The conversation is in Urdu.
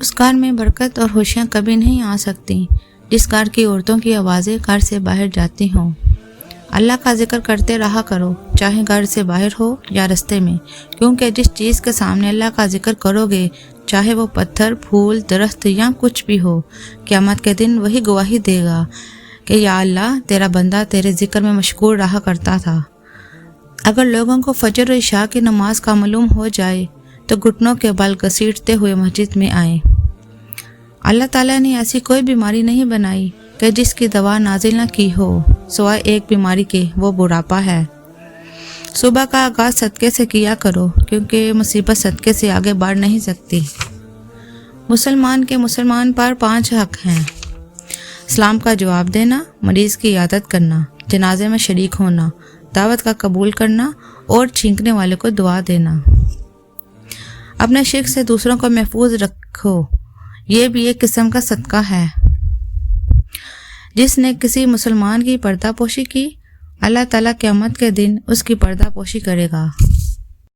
اس گھر میں برکت اور خوشیاں کبھی نہیں آ سکتی جس گھر کی عورتوں کی آوازیں گھر سے باہر جاتی ہوں۔ اللہ کا ذکر کرتے رہا کرو، چاہے گھر سے باہر ہو یا رستے میں، کیونکہ جس چیز کے سامنے اللہ کا ذکر کرو گے، چاہے وہ پتھر، پھول، درخت یا کچھ بھی ہو، قیامت کے دن وہی گواہی دے گا کہ یا اللہ، تیرا بندہ تیرے ذکر میں مشغول رہا کرتا تھا۔ اگر لوگوں کو فجر و عشاء کی نماز کا معلوم ہو جائے تو گھٹنوں کے بل گھسیٹتے ہوئے مسجد میں آئیں۔ اللہ تعالیٰ نے ایسی کوئی بیماری نہیں بنائی کہ جس کی دوا نازل نہ کی ہو، سوائے ایک بیماری کے، وہ بڑھاپا ہے۔ صبح کا آغاز صدقے سے کیا کرو، کیونکہ مصیبت صدقے سے آگے بڑھ نہیں سکتی۔ مسلمان کے مسلمان پر 5 حق ہیں: سلام کا جواب دینا، مریض کی عیادت کرنا، جنازے میں شریک ہونا، دعوت کا قبول کرنا اور چھینکنے والے کو دعا دینا۔ اپنے شرک سے دوسروں کو محفوظ رکھو، یہ بھی ایک قسم کا صدقہ ہے۔ جس نے کسی مسلمان کی پردہ پوشی کی، اللہ تعالیٰ قیامت کے دن اس کی پردہ پوشی کرے گا۔